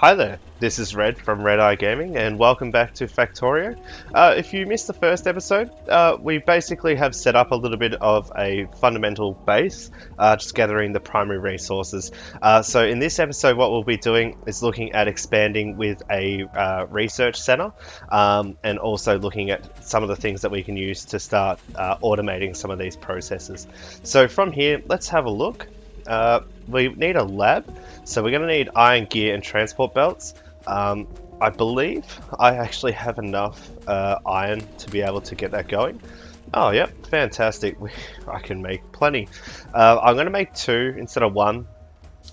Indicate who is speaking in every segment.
Speaker 1: Hi there, this is Red from Red Eye Gaming, and welcome back to Factorio. If you missed the first episode, we basically have set up a little bit of a fundamental base, just gathering the primary resources. So in this episode, what we'll be doing is looking at expanding with a research center, and also looking at some of the things that we can use to start automating some of these processes. So from here, let's have a look. We need a lab, so we're going to need iron gear and transport belts. I believe I actually have enough iron to be able to get that going. Oh, yep, fantastic. I can make plenty. I'm going to make two instead of one,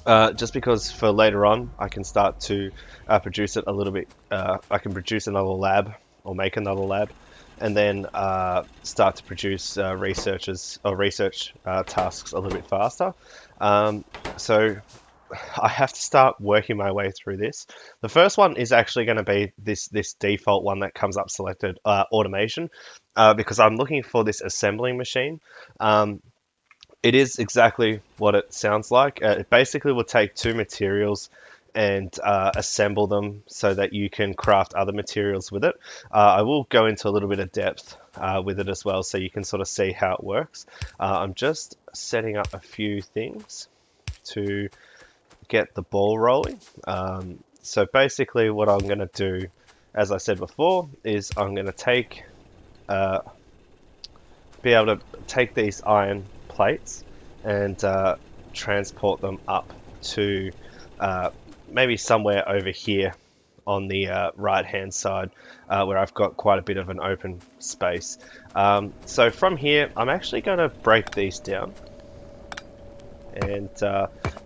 Speaker 1: just because for later on I can start to produce it a little bit. I can produce another lab or make another lab, and then start to produce research tasks a little bit faster. So I have to start working my way through this. The first one is actually going to be this default one that comes up selected, automation, because I'm looking for this assembling machine. It is exactly what it sounds like. It basically will take two materials and assemble them so that you can craft other materials with it. I will go into a little bit of depth with it as well, so you can sort of see how it works. I'm just setting up a few things to get the ball rolling. So basically what I'm going to do, as I said before, is I'm going to be able to take these iron plates and transport them up to maybe somewhere over here on the right hand side, where I've got quite a bit of an open space. So from here I'm actually going to break these down and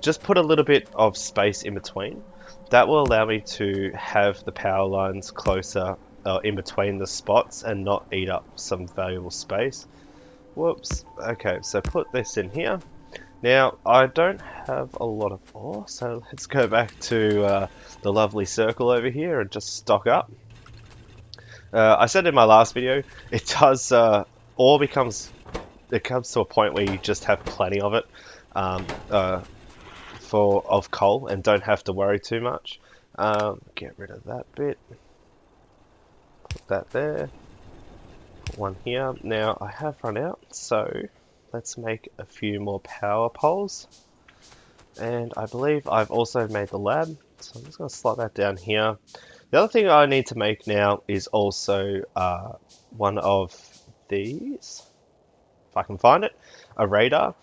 Speaker 1: just put a little bit of space in between. That will allow me to have the power lines closer in between the spots and not eat up some valuable space. Whoops. Okay, so put this in here. Now, I don't have a lot of ore, so let's go back to the lovely circle over here and just stock up. I said in my last video, it does, ore comes to a point where you just have plenty of it of coal and don't have to worry too much. Get rid of that bit. Put that there. Put one here. Now, I have run out, so let's make a few more power poles. And I believe I've also made the lab, so I'm just going to slot that down here. The other thing I need to make now is also one of these, if I can find it, a radar.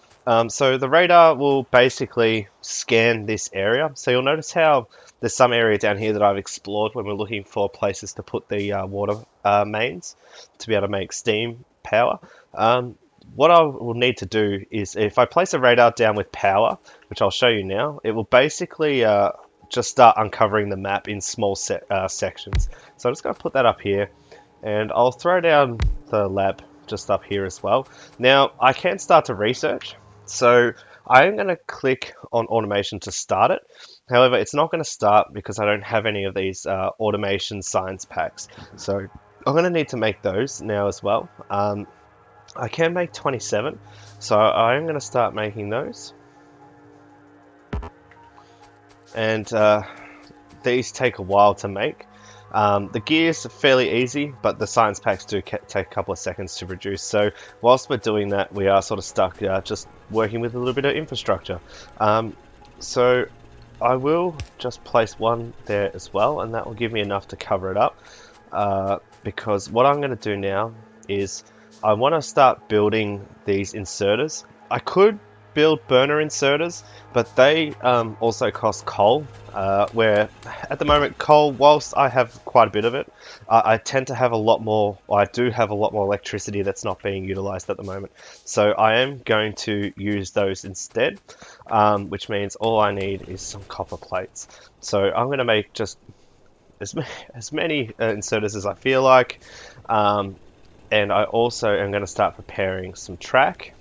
Speaker 1: So the radar will basically scan this area. So you'll notice how there's some area down here that I've explored when we're looking for places to put the water mains to be able to make steam power. What I will need to do is, if I place a radar down with power, which I'll show you now, it will basically just start uncovering the map in small sections. So I'm just going to put that up here, and I'll throw down the lab just up here as well. Now I can start to research, so I'm going to click on automation to start it. However, it's not going to start because I don't have any of these automation science packs, so I'm going to need to make those now as well. I can make 27, so I'm going to start making those. And these take a while to make. The gears are fairly easy, but the science packs do take a couple of seconds to produce. So whilst we're doing that, we are sort of stuck just working with a little bit of infrastructure. So I will just place one there as well, and that will give me enough to cover it up. Because what I'm going to do now is I want to start building these inserters. I could build burner inserters, but they also cost coal, where at the moment coal, whilst I have quite a bit of it, I tend to have a lot more, I do have a lot more electricity that's not being utilized at the moment. So I am going to use those instead, which means all I need is some copper plates. So I'm going to make just as many inserters as I feel like. And I also am going to start preparing some track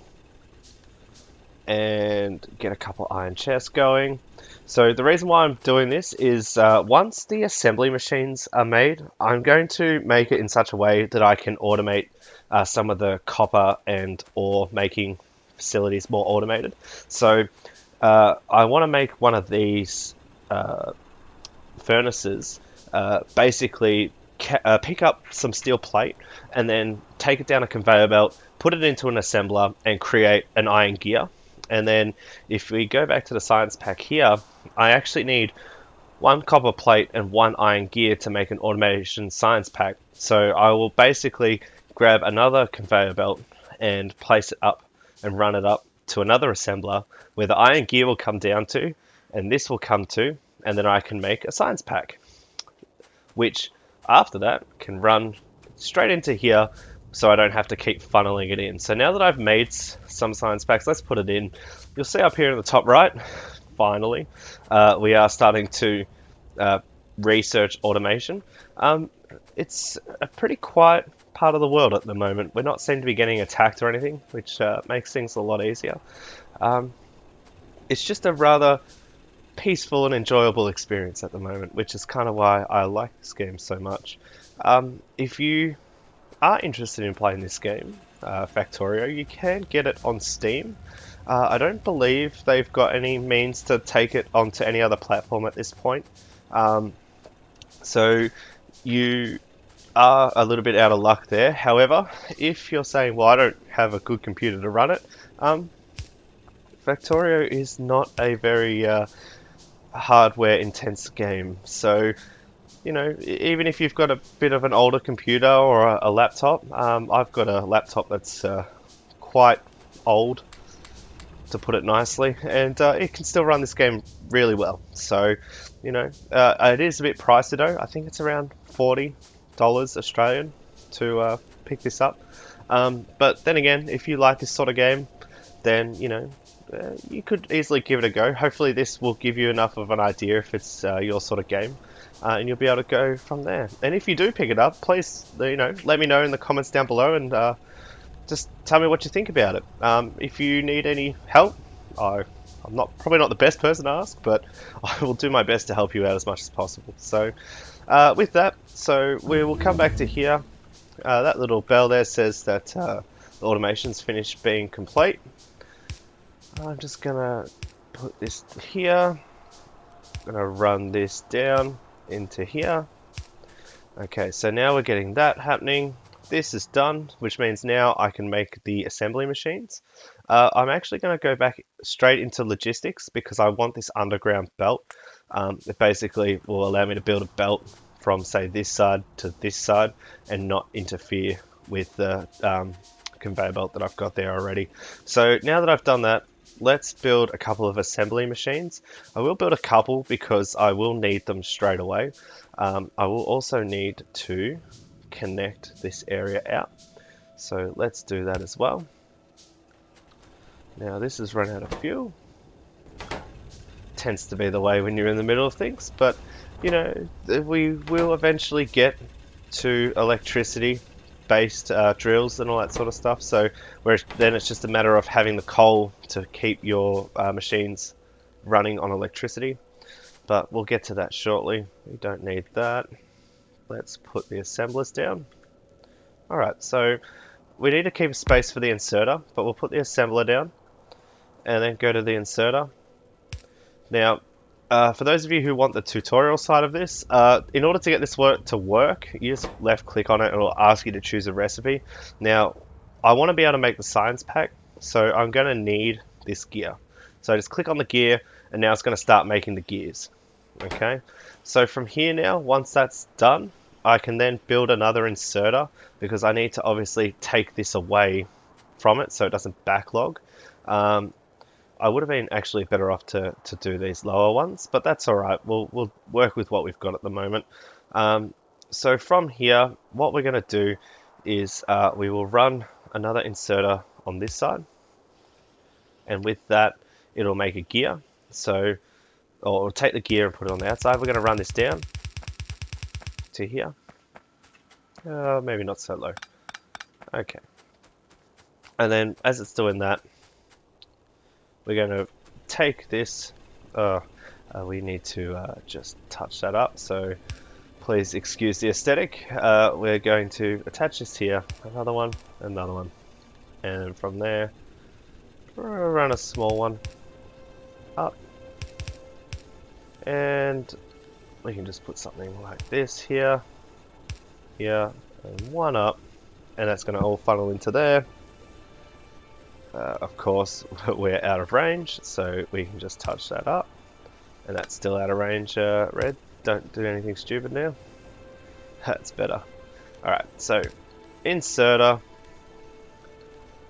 Speaker 1: and get a couple iron chests going. So the reason why I'm doing this is once the assembly machines are made, I'm going to make it in such a way that I can automate some of the copper and ore making facilities more automated. So I want to make one of these furnaces, basically pick up some steel plate and then take it down a conveyor belt, put it into an assembler, and create an iron gear. And then if we go back to the science pack here, I actually need one copper plate and one iron gear to make an automation science pack. So I will basically grab another conveyor belt and place it up and run it up to another assembler where the iron gear will come down to, and this will come to, and then I can make a science pack, which after that can run straight into here, so I don't have to keep funneling it in. So now that I've made some science packs, let's put it in. You'll see up here in the top right, finally, we are starting to research automation. It's a pretty quiet part of the world at the moment. We're not seem to be getting attacked or anything, which makes things a lot easier. It's just a rather peaceful and enjoyable experience at the moment, which is kind of why I like this game so much. If you are interested in playing this game, Factorio, you can get it on Steam. I don't believe they've got any means to take it onto any other platform at this point. So you are a little bit out of luck there. However, if you're saying, well, I don't have a good computer to run it, Factorio is not a very hardware intense game. So, you know, even if you've got a bit of an older computer or a laptop, I've got a laptop that's quite old, to put it nicely, and it can still run this game really well. So, you know, it is a bit pricey though. I think it's around $40 Australian to pick this up. But then again, if you like this sort of game, then, you know, you could easily give it a go. Hopefully this will give you enough of an idea if it's your sort of game, and you'll be able to go from there. And if you do pick it up, please, you know, let me know in the comments down below, and just tell me what you think about it. If you need any help, I'm probably not the best person to ask, but I will do my best to help you out as much as possible. So with that, so we will come back to here. That little bell there says that the automation's finished being complete. I'm just gonna put this here. I'm gonna run this down into here. Okay, so now we're getting that happening. This is done, which means now I can make the assembly machines. I'm actually going to go back straight into logistics because I want this underground belt. It basically will allow me to build a belt from, say, this side to this side and not interfere with the conveyor belt that I've got there already. So now that I've done that, let's build a couple of assembly machines. I will build a couple because I will need them straight away. I will also need to connect this area out, so let's do that as well. Now this has run out of fuel. Tends to be the way when you're in the middle of things, but you know, we will eventually get to electricity based drills and all that sort of stuff, so then it's just a matter of having the coal to keep your machines running on electricity, but we'll get to that shortly. We don't need that. Let's put the assemblers down. Alright, so we need to keep space for the inserter, but we'll put the assembler down and then go to the inserter. Now, for those of you who want the tutorial side of this, in order to get this to work, you just left click on it and it will ask you to choose a recipe. Now, I want to be able to make the science pack, so I'm going to need this gear. So just click on the gear and now it's going to start making the gears. Okay, so from here now, once that's done, I can then build another inserter because I need to obviously take this away from it so it doesn't backlog. I would have been actually better off to do these lower ones, but that's alright. We'll work with what we've got at the moment. So from here, what we're going to do is we will run another inserter on this side, and with that it'll make a gear. So, or we'll take the gear and put it on the outside. We're going to run this down to here. Maybe not so low. Okay. And then as it's doing that, we're going to take this. We need to just touch that up. So please excuse the aesthetic. We're going to attach this here. Another one, another one. And from there, run a small one up. And we can just put something like this here, here, and one up, and that's going to all funnel into there. Of course, we're out of range, so we can just touch that up, and that's still out of range, red. Don't do anything stupid now. That's better. Alright, so inserter,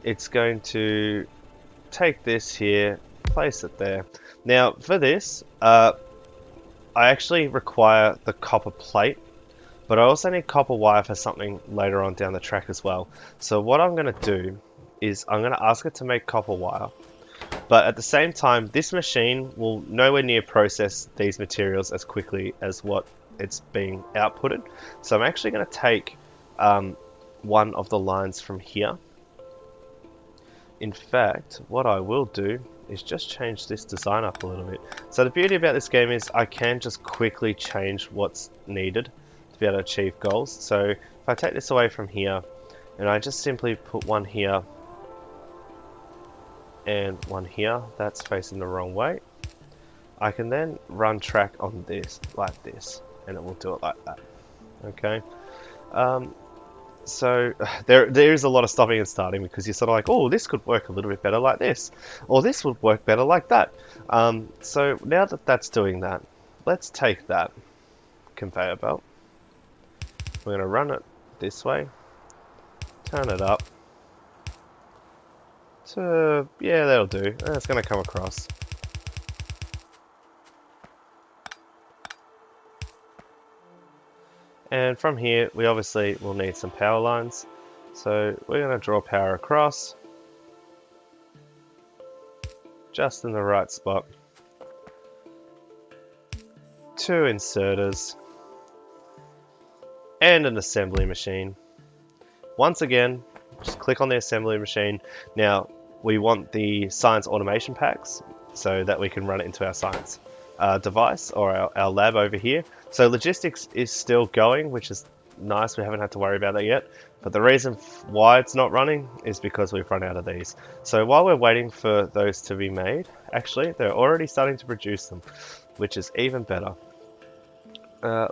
Speaker 1: it's going to take this here, place it there. Now for this, I actually require the copper plate, but I also need copper wire for something later on down the track as well. So what I'm going to do is I'm going to ask it to make copper wire, but at the same time this machine will nowhere near process these materials as quickly as what it's being outputted. So I'm actually going to take one of the lines from here. In fact, what I will do is just change this design up a little bit. So the beauty about this game is I can just quickly change what's needed to be able to achieve goals. So if I take this away from here and I just simply put one here and one here, that's facing the wrong way, I can then run track on this like this, and it will do it like that. Okay. So there is a lot of stopping and starting, because you're sort of like, oh, this could work a little bit better like this, or this would work better like that. So now that that's doing that, let's take that conveyor belt. We're going to run it this way, turn it up to, yeah, that'll do. And it's going to come across. And from here, we obviously will need some power lines. So we're going to draw power across, just in the right spot. 2 inserters, and an assembly machine. Once again, just click on the assembly machine. Now, we want the science automation packs so that we can run it into our science device, or our lab over here. So logistics is still going, which is nice. We haven't had to worry about that yet. But the reason why it's not running is because we've run out of these. So while we're waiting for those to be made, actually, they're already starting to produce them, which is even better.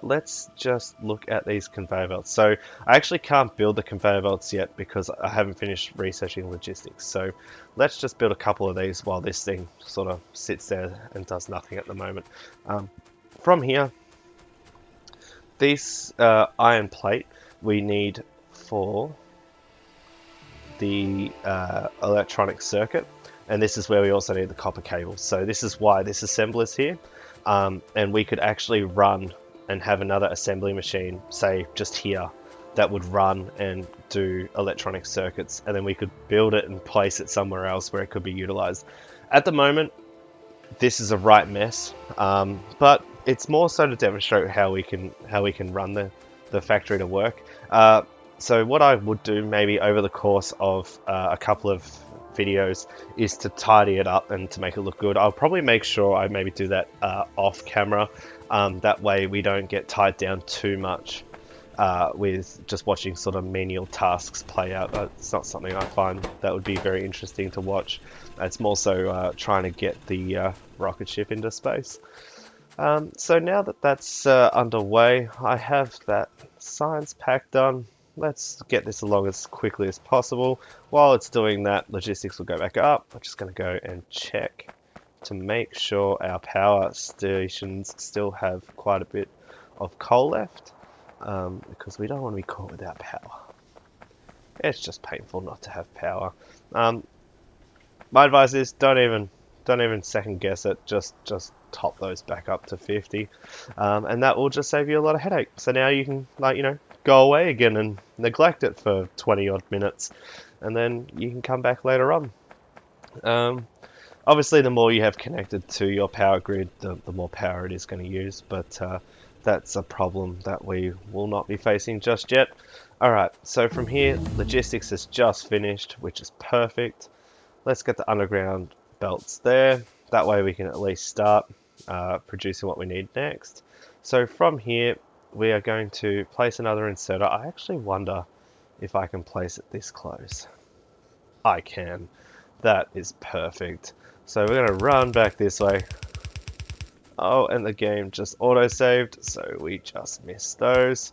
Speaker 1: Let's just look at these conveyor belts. So I actually can't build the conveyor belts yet because I haven't finished researching logistics. So let's just build a couple of these while this thing sort of sits there and does nothing at the moment. From here, this iron plate we need for the electronic circuit, and this is where we also need the copper cables. So this is why this assembler's here, and we could actually run and have another assembly machine, say just here, that would run and do electronic circuits, and then we could build it and place it somewhere else where it could be utilized. At the moment, this is a right mess, but it's more so to demonstrate how we can run the factory to work. So what I would do maybe over the course of a couple of videos is to tidy it up and to make it look good. I'll probably make sure I maybe do that off camera. That way we don't get tied down too much with just watching sort of menial tasks play out. It's not something I find that would be very interesting to watch. It's more so trying to get the rocket ship into space. So now that that's underway, I have that science pack done. Let's get this along as quickly as possible. While it's doing that, logistics will go back up. I'm just going to go and check to make sure our power stations still have quite a bit of coal left, because we don't want to be caught without power. It's just painful not to have power. My advice is don't even second guess it. Just top those back up to 50, and that will just save you a lot of headache. So now you can go away again and neglect it for 20 odd minutes, and then you can come back later on. Obviously, the more you have connected to your power grid, the more power it is going to use, but that's a problem that we will not be facing just yet. Alright, so from here, logistics is just finished, which is perfect. Let's get the underground belts there. That way we can at least start producing what we need next. So from here, we are going to place another inserter. I actually wonder if I can place it this close. I can. That is perfect. So we're going to run back this way. Oh, and the game just auto-saved, so we just missed those.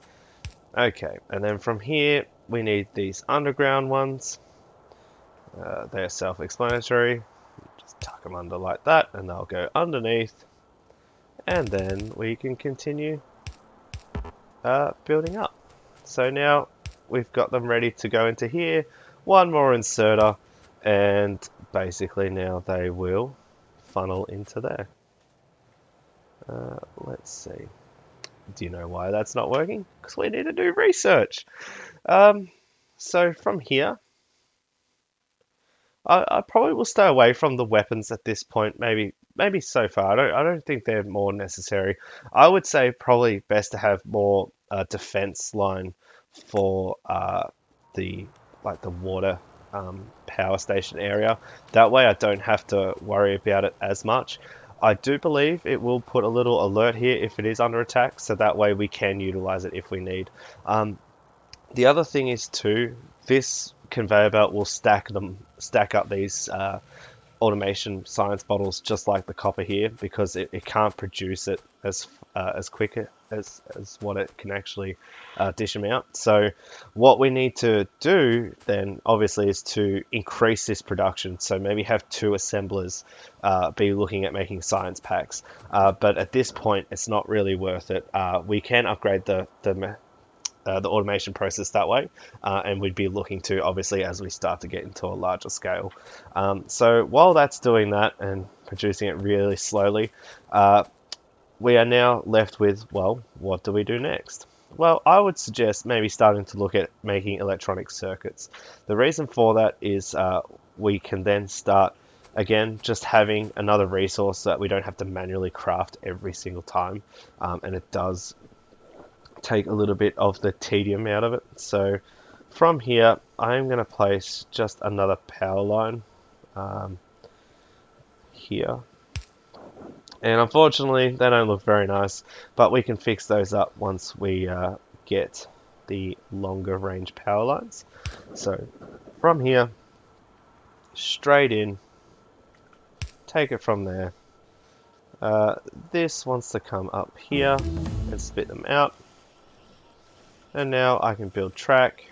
Speaker 1: Okay, and then from here, we need these underground ones. They're self-explanatory. Just tuck them under like that, and they'll go underneath. And then we can continue building up. So now we've got them ready to go into here. One more inserter, and basically now they will funnel into there. Let's see. Do you know why that's not working? Because we need to do research. So from here, I probably will stay away from the weapons at this point. Maybe so far. I don't think they're more necessary. I would say probably best to have more defense line for the the water power station area. That way I don't have to worry about it as much. I do believe it will put a little alert here if it is under attack, so that way we can utilize it if we need. The other thing is too, this conveyor belt will stack up these automation science bottles just like the copper here, because it can't produce it as quick as what it can actually dish them out. So what we need to do then obviously is to increase this production. So maybe have two assemblers be looking at making science packs. But at this point, it's not really worth it. We can upgrade the automation process that way, and we'd be looking to obviously as we start to get into a larger scale. So while that's doing that and producing it really slowly, we are now left with, well, what do we do next? Well, I would suggest maybe starting to look at making electronic circuits. The reason for that is we can then start again just having another resource so that we don't have to manually craft every single time, and it does take a little bit of the tedium out of it. So from here, I'm going to place just another power line here. And unfortunately, they don't look very nice, but we can fix those up once we get the longer range power lines. So from here, straight in, take it from there. This wants to come up here and spit them out. And now I can build track.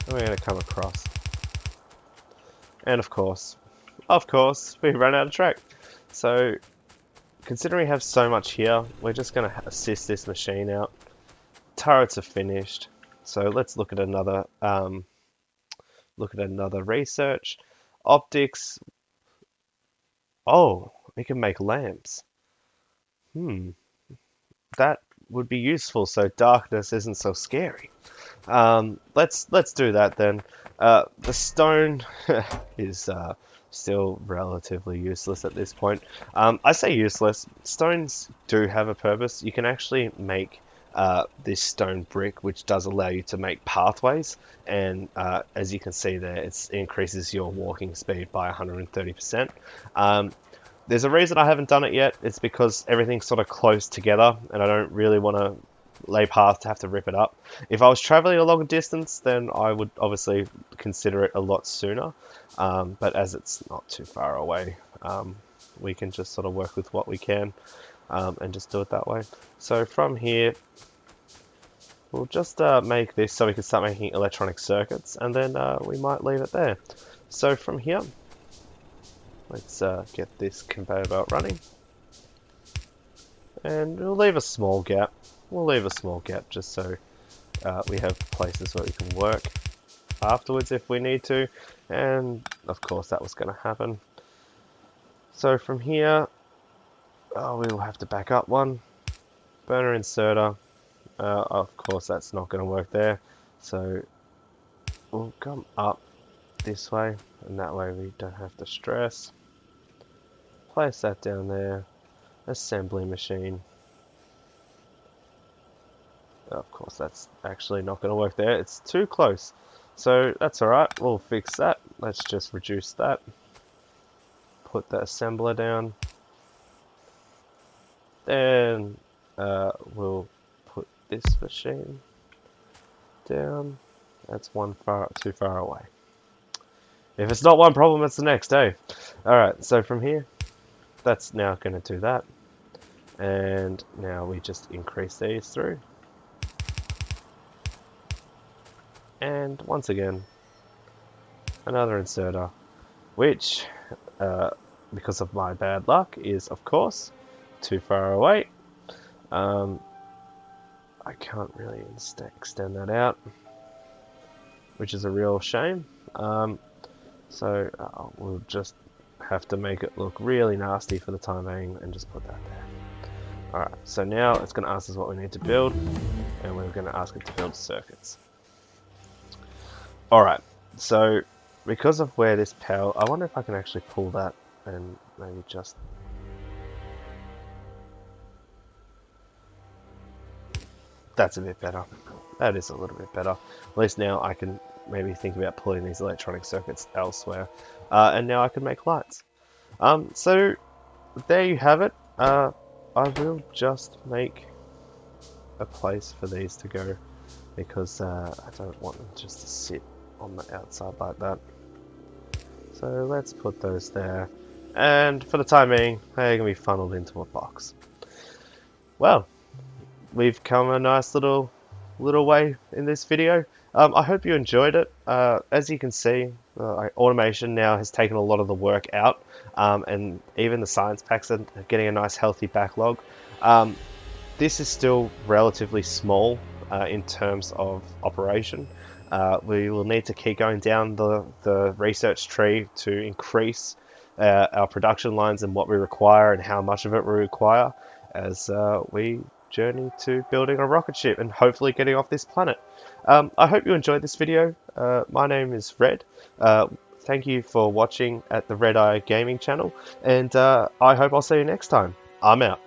Speaker 1: And we're going to come across. And of course, we ran out of track. So, considering we have so much here, we're just going to assist this machine out. Turrets are finished. So let's look at another research. Optics. Oh, we can make lamps. That would be useful, so darkness isn't so scary. Let's do that then. The stone is still relatively useless at this point. I say useless. Stones do have a purpose. You can actually make this stone brick, which does allow you to make pathways, and as you can see there, it increases your walking speed by 130%. There's a reason I haven't done it yet. It's because everything's sort of close together, and I don't really want to lay path to have to rip it up. If I was traveling a long distance, then I would obviously consider it a lot sooner. But as it's not too far away, we can just sort of work with what we can and just do it that way. So from here, we'll just make this so we can start making electronic circuits, and then we might leave it there. So from here, let's get this conveyor belt running. And we'll leave a small gap. Just so we have places where we can work afterwards if we need to. And of course that was going to happen. So from here, we will have to back up one. Burner inserter. Of course that's not going to work there. So we'll come up this way, and that way we don't have to stress. Place that down there. Assembly machine. Of course that's actually not going to work there, it's too close. So that's alright, we'll fix that. Let's just reduce that. Put the assembler down. Then we'll put this machine down. That's too far away. If it's not one problem, it's the next, eh? Alright, so from here, that's now going to do that. And now we just increase these through. And once again, another inserter, which, because of my bad luck, is of course too far away. I can't really extend that out, which is a real shame. So we'll just have to make it look really nasty for the time being and just put that there. Alright, so now it's going to ask us what we need to build, and we're going to ask it to build circuits. Alright, so because of where this power, I wonder if I can actually pull that and maybe just... That's a bit better. That is a little bit better. At least now I can maybe think about pulling these electronic circuits elsewhere. And now I can make lights. So there you have it. I will just make a place for these to go, because I don't want them just to sit on the outside like that. So let's put those there, and for the time being they're going to be funneled into a box. Well, we've come a nice little way in this video. I hope you enjoyed it. As you can see, automation now has taken a lot of the work out, and even the science packs are getting a nice healthy backlog. This is still relatively small in terms of operation. We will need to keep going down the research tree to increase our production lines and what we require and how much of it we require as we journey to building a rocket ship and hopefully getting off this planet. I hope you enjoyed this video. My name is Red. Thank you for watching at the Red Eye Gaming channel, and I hope I'll see you next time. I'm out.